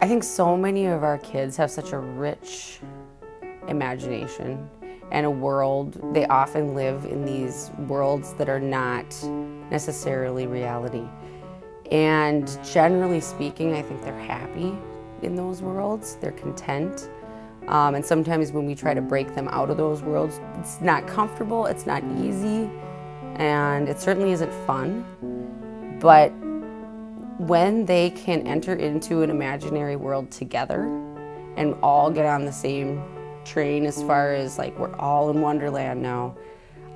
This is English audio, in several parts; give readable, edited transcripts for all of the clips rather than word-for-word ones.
I think so many of our kids have such a rich imagination and a world. They often live in these worlds that are not necessarily reality. And generally speaking, I think they're happy in those worlds. They're content. And sometimes when we try to break them out of those worlds, it's not comfortable, it's not easy, and it certainly isn't fun. But when they can enter into an imaginary world together and all get on the same train as far as like we're all in Wonderland now,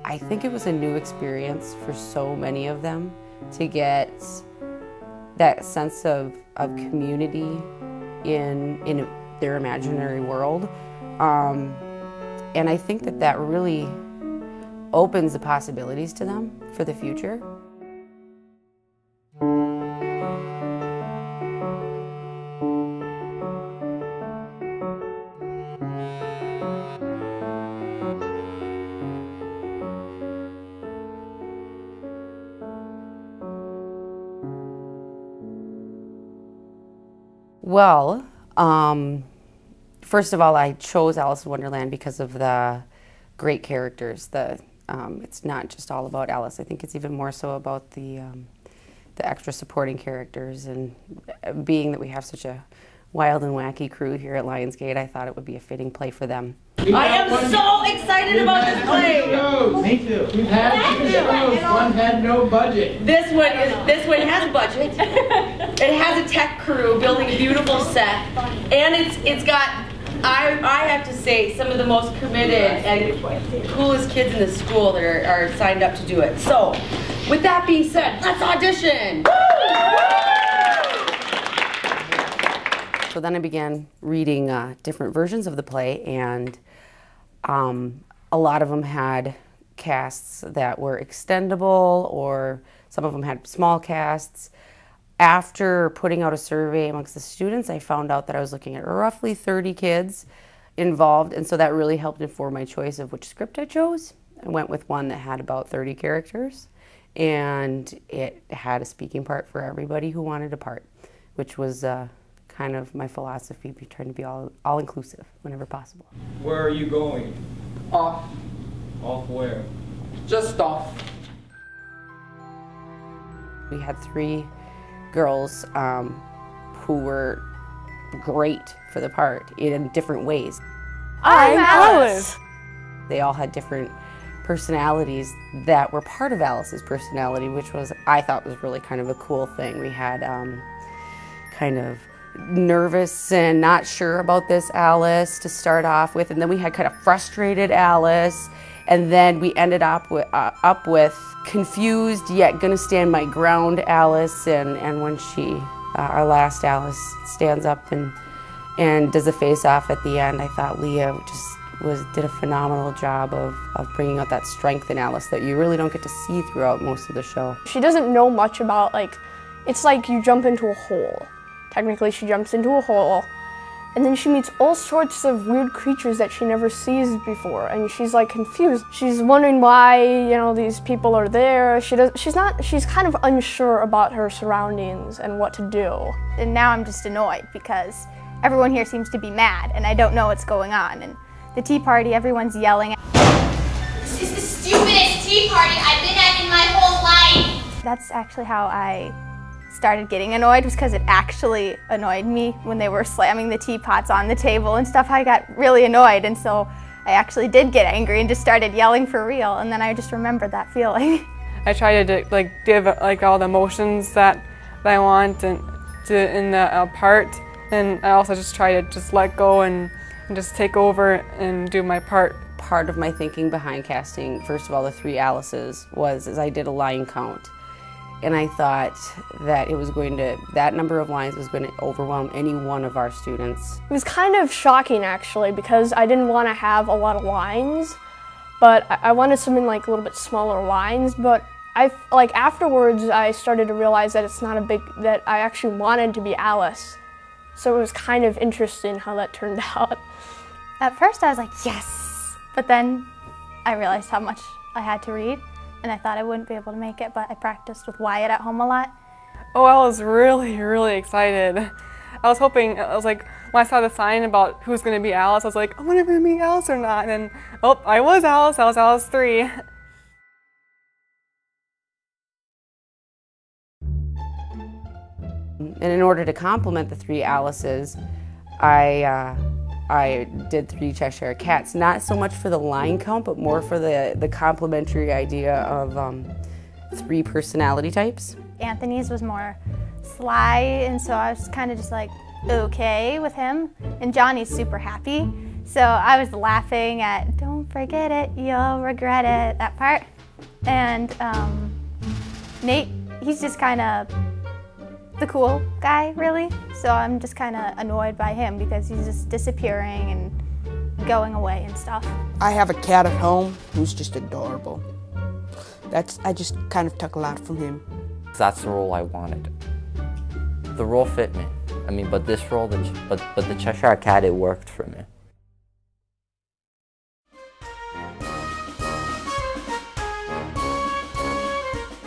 I think it was a new experience for so many of them to get that sense of community in their imaginary world. And I think that that really opens the possibilities to them for the future. Well, first of all, I chose Alice in Wonderland because of the great characters. It's not just all about Alice. I think it's even more so about the extra supporting characters. And being that we have such a wild and wacky crew here at Lionsgate, I thought it would be a fitting play for them. I am so excited about this play. Me too. We've had two shows. One had no budget. This one has a budget. It has a tech crew building a beautiful set, and it's got, I have to say, some of the most committed and coolest kids in the school that are signed up to do it. So, with that being said, let's audition. So then I began reading different versions of the play, and a lot of them had casts that were extendable, or some of them had small casts. After putting out a survey amongst the students, I found out that I was looking at roughly 30 kids involved, and so that really helped inform my choice of which script I chose. I went with one that had about 30 characters, and it had a speaking part for everybody who wanted a part, which was kind of my philosophy, trying to be all-inclusive whenever possible. Where are you going? Off. Off where? Just off. We had 3 girls who were great for the part in different ways. I'm Alice. They all had different personalities that were part of Alice's personality, which was, I thought, was really kind of a cool thing. We had kind of nervous and not sure about this Alice to start off with, and then we had kind of frustrated Alice, and then we ended up with confused yet gonna stand my ground Alice, and when she, our last Alice, stands up and does a face-off at the end, I thought Leah did a phenomenal job of bringing out that strength in Alice that you really don't get to see throughout most of the show. She doesn't know much about, it's like you jump into a hole. Technically, she jumps into a hole, and then she meets all sorts of weird creatures that she never sees before, and she's like confused. She's wondering why, these people are there. She's kind of unsure about her surroundings and what to do. And now I'm just annoyed because everyone here seems to be mad, and I don't know what's going on. And the tea party, everyone's yelling. This is the stupidest tea party I've been at in my whole life. That's actually how I started getting annoyed, was because it actually annoyed me when they were slamming the teapots on the table and stuff. I got really annoyed, and so I actually did get angry and just started yelling for real, and then I just remembered that feeling. I try to give all the emotions that I want in the part, and I also just try to just let go and just take over and do my part. Part of my thinking behind casting, first of all, the 3 Alices was I did a line count. And I thought that that number of lines was going to overwhelm any one of our students. It was kind of shocking, actually, because I didn't want to have a lot of lines, but I wanted something like a little bit smaller lines. But afterwards, I started to realize that that I actually wanted to be Alice. So it was kind of interesting how that turned out. At first, I was like, yes, but then I realized how much I had to read. And I thought I wouldn't be able to make it, but I practiced with Wyatt at home a lot. Oh, I was really, really excited. I was hoping, I was like, when I saw the sign about who's going to be Alice, I was like, I'm going to be Alice or not. And then, oh, I was Alice 3. And in order to complement the 3 Alices, I did 3 Cheshire Cats, not so much for the line count, but more for the complementary idea of 3 personality types. Anthony's was more sly, and so I was kind of just like, okay with him. And Johnny's super happy, so I was laughing at, don't forget it, you'll regret it, that part. And Nate, he's just kind of the cool guy, really. So I'm just kind of annoyed by him because he's just disappearing and going away and stuff. I have a cat at home who's just adorable. I just kind of took a lot from him. That's the role I wanted. The role fit me. I mean, but this role, but the Cheshire Cat, it worked for me.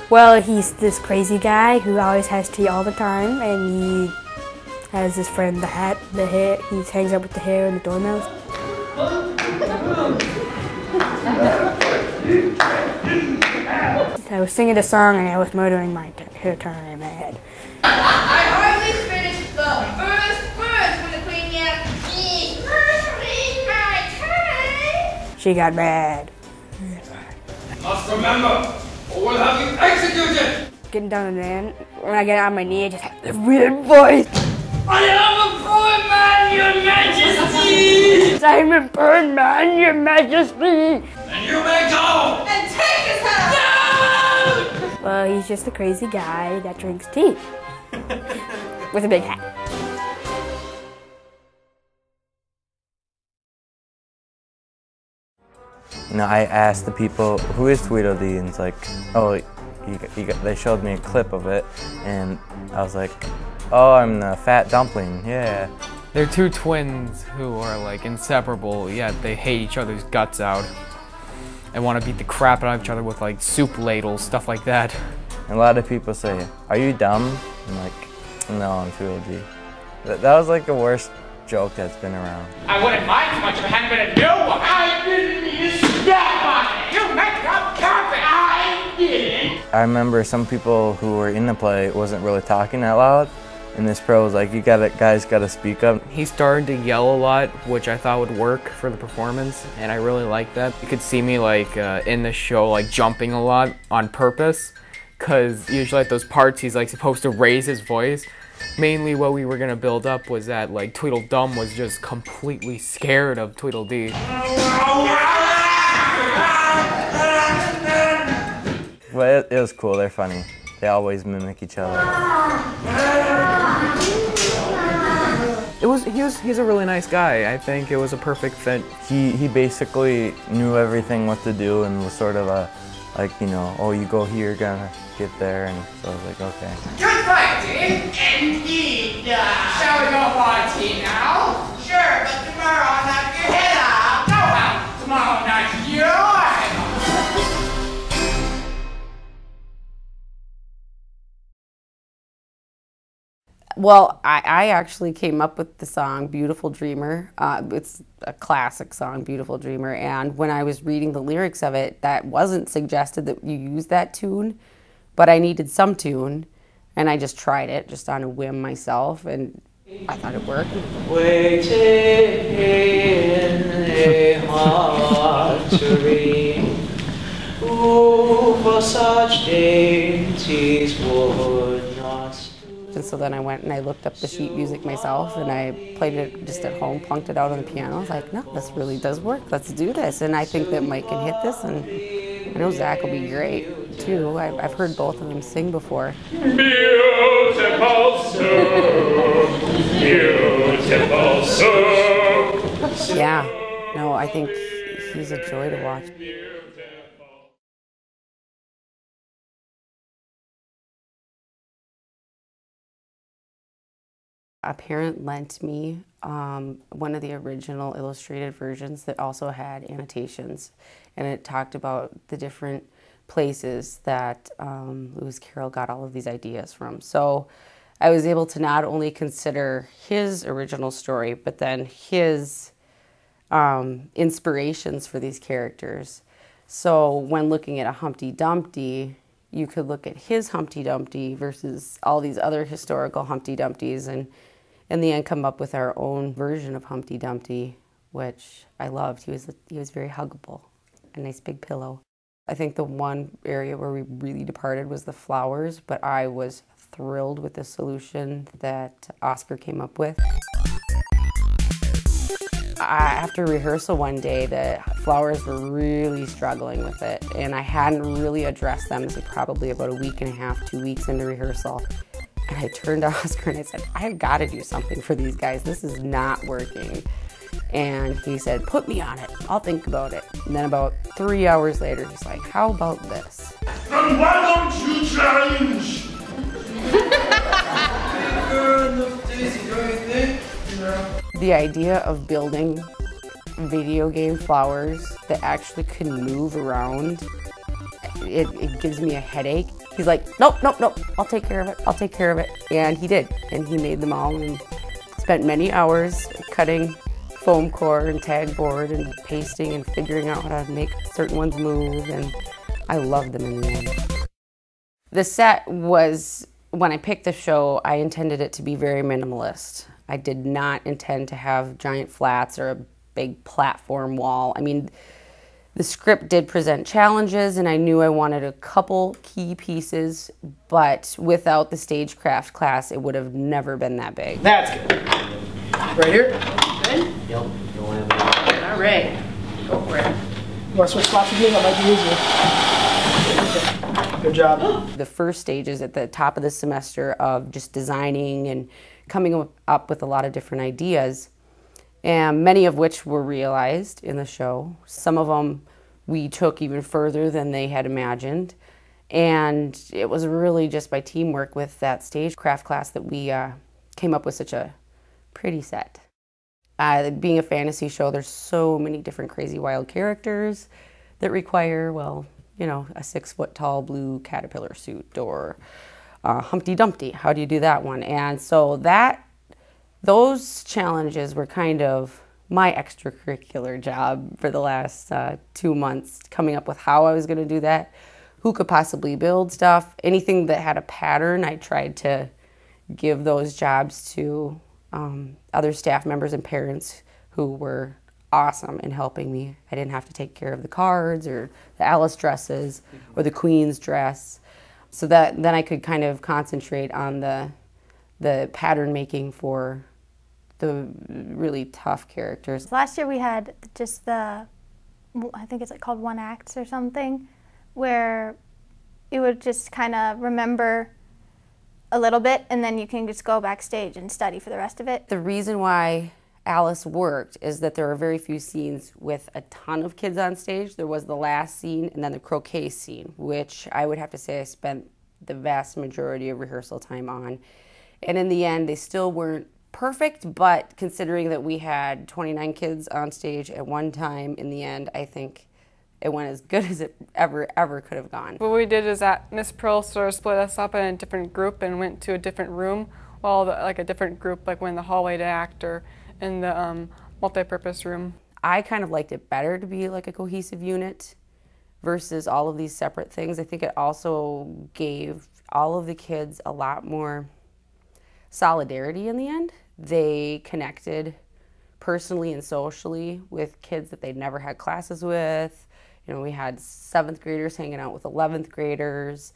Well, he's this crazy guy who always has tea all the time, and he has this friend, the hair, he hangs out with the hair and the dormouse. I was singing a song and I was murdering my hair turning in my head. I hardly finished the first verse when the queen yelled, "She's murdering my turn." She got mad. Must remember, or we'll have you executed! Getting down on the end, when I get on my knee, I just have this weird voice. I am a poor man, your majesty! I'm a poor man, your majesty! And you may go! And take his hat! No! Well, he's just a crazy guy that drinks tea. With a big hat. You know, I asked the people, who is Tweedledee? And it's like, oh, they showed me a clip of it, and I was like, oh, I'm the fat dumpling, yeah. They're 2 twins who are like inseparable, yet they hate each other's guts out and want to beat the crap out of each other with like soup ladles, stuff like that. And a lot of people say, are you dumb? I'm like, no, I'm Tweedledee. That was like the worst joke that's been around. I wouldn't mind so much if it hadn't been a new one. I didn't even step on it. You make up carpet. I didn't. I remember some people who were in the play wasn't really talking that loud. And this pro was like, guys gotta speak up. He started to yell a lot, which I thought would work for the performance, and I really liked that. You could see me like in the show like jumping a lot on purpose, because usually at those parts he's like supposed to raise his voice. Mainly what we were gonna build up was that like Tweedledum was just completely scared of Tweedledee. But it was cool, they're funny. They always mimic each other. He's a really nice guy. I think it was a perfect fit. He basically knew everything what to do and was sort of like, you know, oh, you go here, gonna get there, and so I was like, okay. Good fighting, indeed. Shall we go for a tea now? Sure, but tomorrow I'll knock your head off. No, well, tomorrow night yours. Well, I actually came up with the song Beautiful Dreamer. It's a classic song, Beautiful Dreamer, and when I was reading the lyrics of it, that wasn't suggested that you use that tune, but I needed some tune, and I just tried it just on a whim myself, and I thought it worked. Waiting in a hard tree, for such dainties would not. And so then I went and I looked up the sheet music myself, and I played it just at home, plunked it out on the piano. I was like, no, this really does work. Let's do this. And I think that Mike can hit this, and I know Zach will be great too. I've heard both of them sing before. Beautiful soul, beautiful soul. Yeah, no, I think he's a joy to watch. A parent lent me one of the original illustrated versions that also had annotations, and it talked about the different places that Lewis Carroll got all of these ideas from. So I was able to not only consider his original story, but then his inspirations for these characters. So when looking at a Humpty Dumpty, you could look at his Humpty Dumpty versus all these other historical Humpty Dumptys, and in the end come up with our own version of Humpty Dumpty, which I loved. He was very huggable, a nice big pillow. I think the one area where we really departed was the flowers, but I was thrilled with the solution that Oscar came up with. After rehearsal one day, the flowers were really struggling with it, and I hadn't really addressed them until probably about a week and a half, 2 weeks into rehearsal. And I turned to Oscar and I said, I've got to do something for these guys. This is not working. And he said, put me on it. I'll think about it. And then about 3 hours later, he's like, how about this? Then why don't you change? The idea of building video game flowers that actually can move around, it gives me a headache. He's like, nope, nope, nope, I'll take care of it, I'll take care of it. And he did, and he made them all and spent many hours cutting foam core and tag board and pasting and figuring out how to make certain ones move, and I loved them in the end. The set was, when I picked the show, I intended it to be very minimalist. I did not intend to have giant flats or a big platform wall. I mean, the script did present challenges, and I knew I wanted a couple key pieces, but without the stagecraft class, it would have never been that big. That's good. Right here? Good? Yep. All right. Go for it. You want to switch spots with me? That might be easier. Good job. The first stage is at the top of the semester of just designing and coming up with a lot of different ideas, and many of which were realized in the show. Some of them we took even further than they had imagined, and it was really just by teamwork with that stagecraft class that we came up with such a pretty set. Being a fantasy show, there's so many different crazy wild characters that require, well, you know, a 6-foot-tall blue caterpillar suit, or Humpty Dumpty. How do you do that one? And so those challenges were kind of my extracurricular job for the last 2 months, coming up with how I was going to do that, who could possibly build stuff. Anything that had a pattern, I tried to give those jobs to other staff members and parents who were awesome in helping me. I didn't have to take care of the cards or the Alice dresses or the Queen's dress. So that then I could kind of concentrate on the pattern making for the really tough characters. Last year we had just I think it's called one acts or something, where you would just kind of remember a little bit and then you can just go backstage and study for the rest of it. The reason why Alice worked is that there are very few scenes with a ton of kids on stage. There was the last scene and then the croquet scene, which I would have to say I spent the vast majority of rehearsal time on. And in the end, they still weren't perfect, but considering that we had 29 kids on stage at one time, in the end, I think it went as good as it ever could have gone. What we did is that Miss Prill sort of split us up in a different group and went to a different room, while like a different group like went in the hallway to act or in the multi-purpose room. I kind of liked it better to be like a cohesive unit versus all of these separate things. I think it also gave all of the kids a lot more solidarity in the end. They connected personally and socially with kids that they'd never had classes with. You know, we had 7th graders hanging out with 11th graders,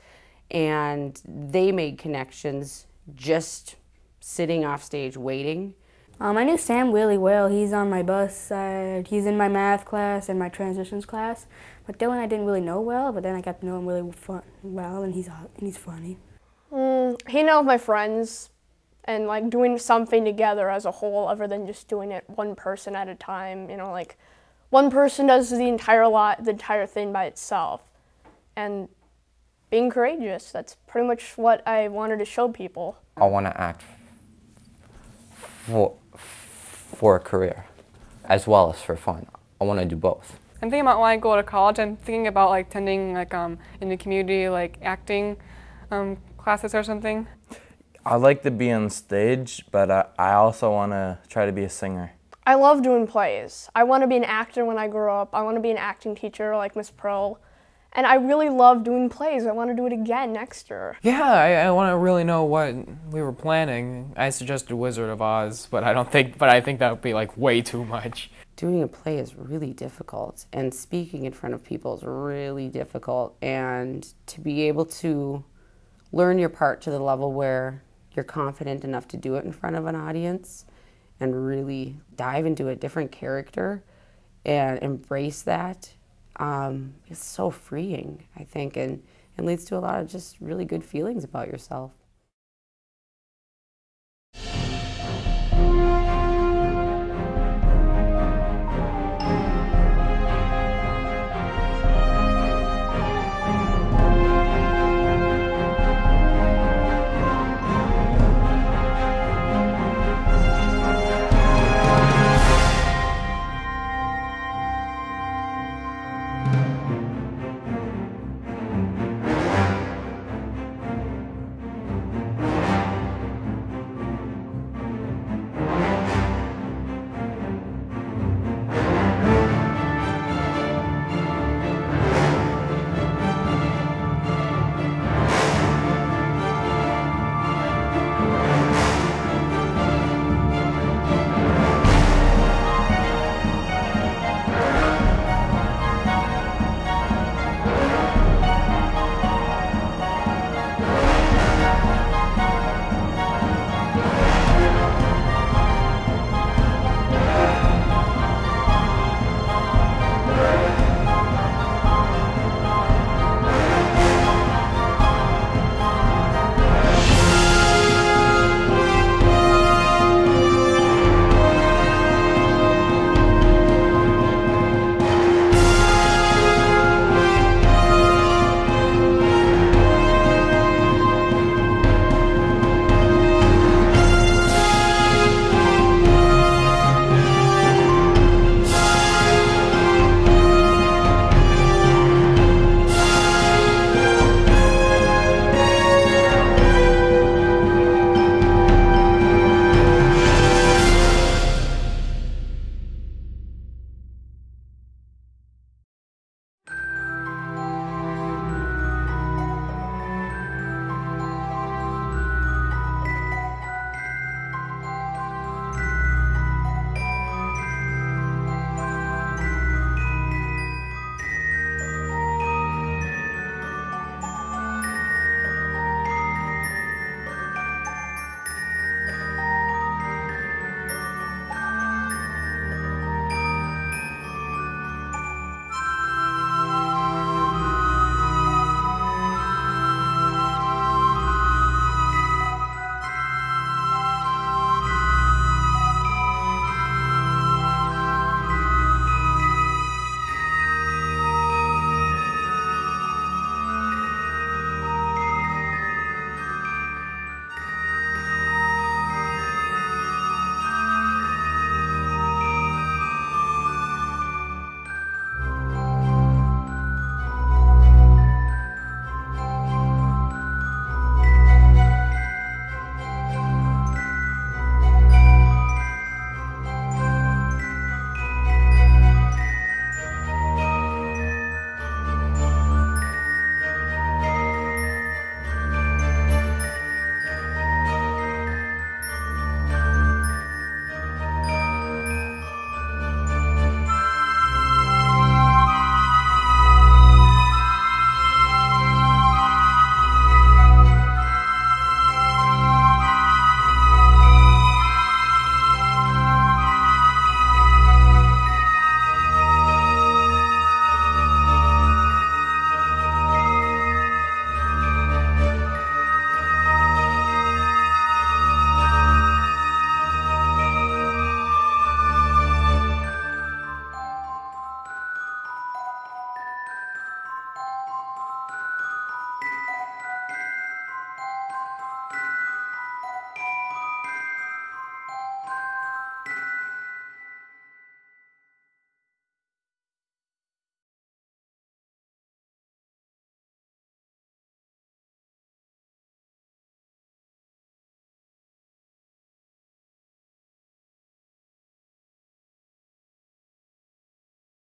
and they made connections just sitting off stage waiting. I knew Sam really well. He's on my bus side. He's in my math class and my transitions class. But Dylan I didn't really know well, but then I got to know him really well, and he's funny. Hanging out with my friends and like doing something together as a whole, other than just doing it one person at a time. You know, like one person does the entire thing by itself, and being courageous. That's pretty much what I wanted to show people. I want to act for a career as well as for fun. I want to do both. I'm thinking about when I go to college. I'm thinking about like attending like in the community like acting classes or something. I like to be on stage, but I also want to try to be a singer. I love doing plays. I want to be an actor when I grow up. I want to be an acting teacher like Miss Prill. And I really love doing plays. I want to do it again next year. Yeah, I want to really know what we were planning. I suggested Wizard of Oz, but I think that would be like way too much. Doing a play is really difficult, and speaking in front of people is really difficult. And to be able to learn your part to the level where you're confident enough to do it in front of an audience and really dive into a different character and embrace that, it's so freeing, I think, and leads to a lot of just really good feelings about yourself.